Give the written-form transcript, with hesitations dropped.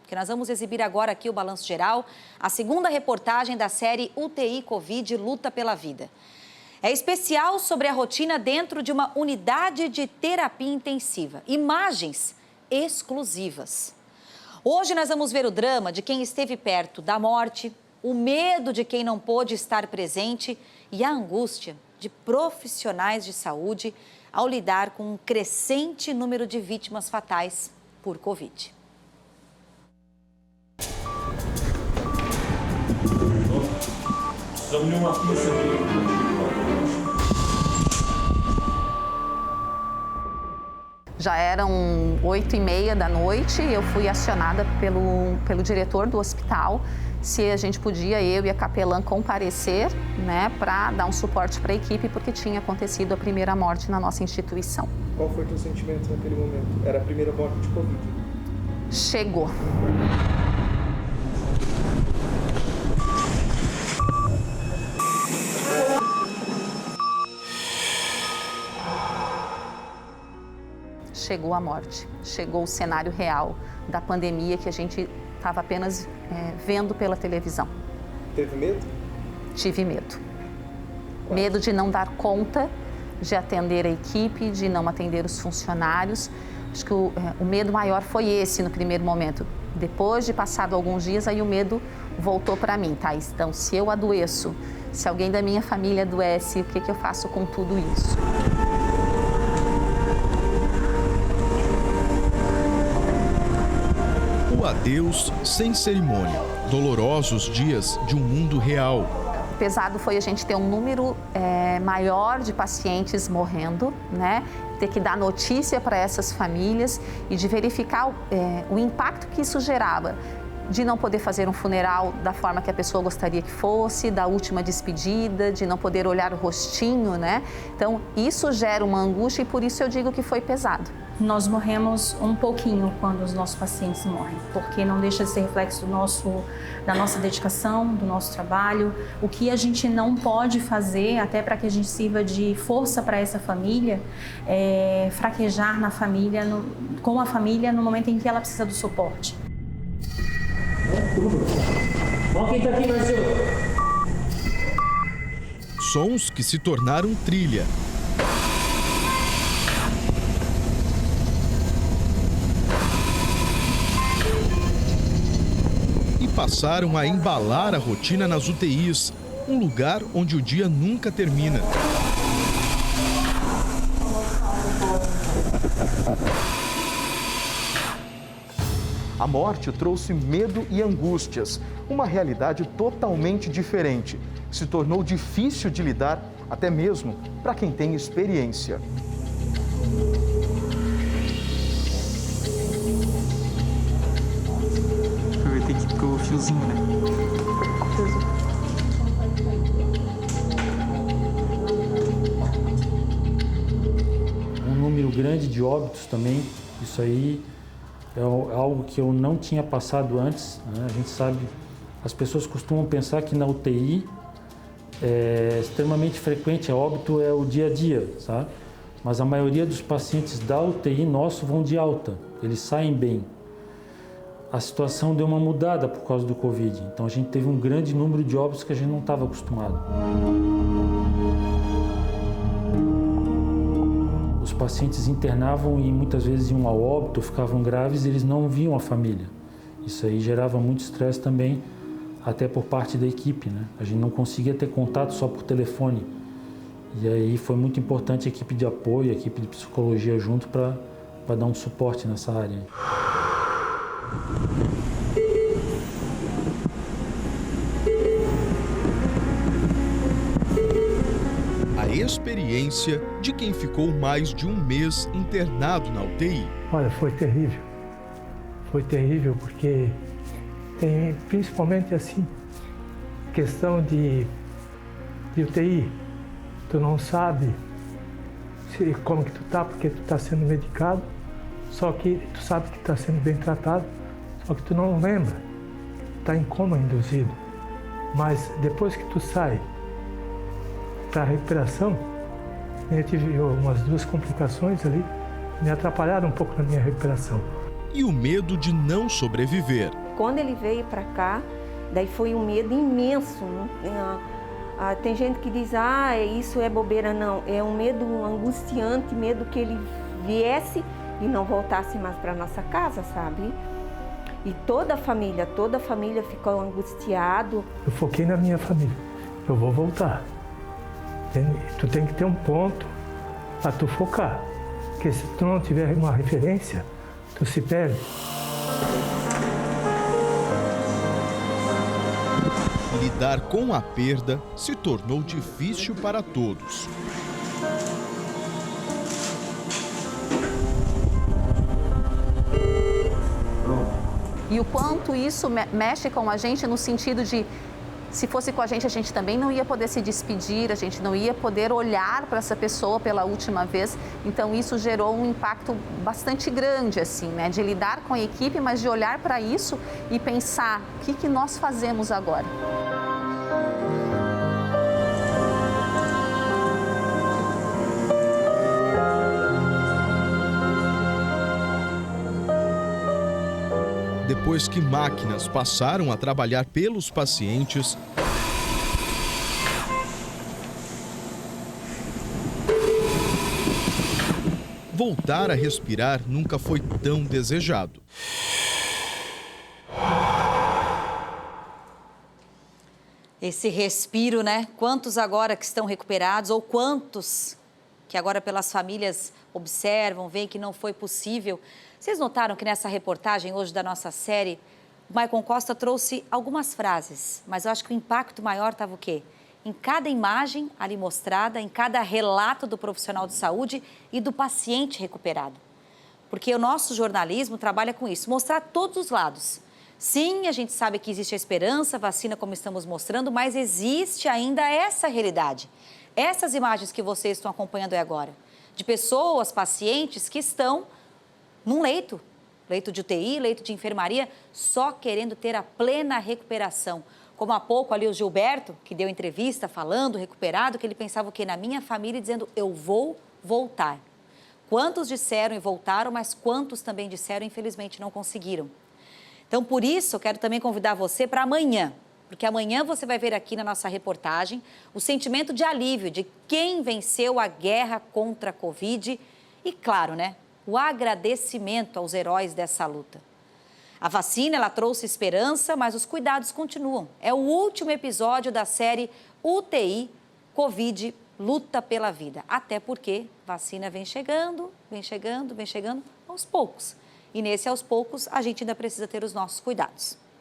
porque nós vamos exibir agora aqui o Balanço Geral, a segunda reportagem da série UTI Covid Luta pela Vida. É especial sobre a rotina dentro de uma unidade de terapia intensiva. Imagens exclusivas. Hoje nós vamos ver o drama de quem esteve perto da morte, o medo de quem não pôde estar presente e a angústia de profissionais de saúde ao lidar com um crescente número de vítimas fatais por Covid. Já eram 8h30 da noite e eu fui acionada pelo diretor do hospital se a gente podia, eu e a capelã, comparecer, né, para dar um suporte para a equipe, porque tinha acontecido a primeira morte na nossa instituição. Qual foi o teu sentimento naquele momento? Era a primeira morte de Covid? Chegou. Chegou a morte, chegou o cenário real da pandemia que a gente estava apenas vendo pela televisão. Teve medo? Tive medo. Qual? Medo de não dar conta de atender a equipe, de não atender os funcionários. Acho que o medo maior foi esse no primeiro momento. Depois de passado alguns dias, aí o medo voltou para mim, tá? Então, se eu adoeço, se alguém da minha família adoece, o que eu faço com tudo isso? O adeus sem cerimônia. Dolorosos dias de um mundo real. O pesado foi a gente ter um número maior de pacientes morrendo, né? Ter que dar notícia para essas famílias e de verificar o impacto que isso gerava. De não poder fazer um funeral da forma que a pessoa gostaria que fosse, da última despedida, de não poder olhar o rostinho, né? Então, isso gera uma angústia e por isso eu digo que foi pesado. Nós morremos um pouquinho quando os nossos pacientes morrem, porque não deixa de ser reflexo da nossa dedicação, do nosso trabalho, o que a gente não pode fazer, até para que a gente sirva de força para essa família, fraquejar na família, com a família no momento em que ela precisa do suporte. Ó quem tá aqui, Brasil! Sons que se tornaram trilha. E passaram a embalar a rotina nas UTIs, um lugar onde o dia nunca termina. A morte trouxe medo e angústias, uma realidade totalmente diferente. Se tornou difícil de lidar, até mesmo para quem tem experiência. Aproveitar que ficou o fiozinho, né? Um número grande de óbitos também, isso aí é algo que eu não tinha passado antes, né? A gente sabe, as pessoas costumam pensar que na UTI é extremamente frequente, óbito é o dia a dia, sabe? Mas a maioria dos pacientes da UTI nosso vão de alta, eles saem bem. A situação deu uma mudada por causa do Covid, então a gente teve um grande número de óbitos que a gente não estava acostumado. Os pacientes internavam e muitas vezes iam ao óbito, ficavam graves e eles não viam a família. Isso aí gerava muito estresse também, até por parte da equipe, né? A gente não conseguia ter contato só por telefone. E aí foi muito importante a equipe de apoio, a equipe de psicologia junto para dar um suporte nessa área. A experiência de quem ficou mais de um mês internado na UTI. Olha, foi terrível. Foi terrível porque tem principalmente assim, questão de UTI. Tu não sabe como que tu tá, porque tu tá sendo medicado, só que tu sabe que tá sendo bem tratado, só que tu não lembra. Tá em coma induzido. Mas depois que tu sai para a recuperação, eu tive umas 2 complicações ali, me atrapalharam um pouco na minha recuperação. e o medo de não sobreviver. Quando ele veio para cá, daí foi um medo imenso. Tem gente que diz, isso é bobeira. Não, é um medo angustiante, medo que ele viesse e não voltasse mais para nossa casa, sabe? E toda a família ficou angustiado. Eu foquei na minha família. Eu vou voltar. Tu tem que ter um ponto para tu focar. Porque se tu não tiver uma referência, tu se perde. Lidar com a perda se tornou difícil para todos. E o quanto isso mexe com a gente no sentido de, se fosse com a gente também não ia poder se despedir, a gente não ia poder olhar para essa pessoa pela última vez. Então isso gerou um impacto bastante grande, assim, né? De lidar com a equipe, mas de olhar para isso e pensar, o que nós fazemos agora? Depois que máquinas passaram a trabalhar pelos pacientes, voltar a respirar nunca foi tão desejado. Esse respiro, né? Quantos agora que estão recuperados ou quantos que agora pelas famílias observam, veem que não foi possível. Vocês notaram que nessa reportagem hoje da nossa série, o Maicon Costa trouxe algumas frases, mas eu acho que o impacto maior estava o quê? Em cada imagem ali mostrada, em cada relato do profissional de saúde e do paciente recuperado. Porque o nosso jornalismo trabalha com isso, mostrar todos os lados. Sim, a gente sabe que existe a esperança, vacina como estamos mostrando, mas existe ainda essa realidade. Essas imagens que vocês estão acompanhando aí agora, de pessoas, pacientes que estão num leito de UTI, leito de enfermaria, só querendo ter a plena recuperação. Como há pouco ali o Gilberto, que deu entrevista falando, recuperado, que ele pensava o quê? Na minha família, dizendo, eu vou voltar. Quantos disseram e voltaram, mas quantos também disseram e infelizmente não conseguiram. Então, por isso, eu quero também convidar você para amanhã, porque amanhã você vai ver aqui na nossa reportagem o sentimento de alívio de quem venceu a guerra contra a Covid e, claro, né, o agradecimento aos heróis dessa luta. A vacina, ela trouxe esperança, mas os cuidados continuam. É o último episódio da série UTI Covid Luta pela Vida. Até porque vacina vem chegando aos poucos. E nesse aos poucos, a gente ainda precisa ter os nossos cuidados.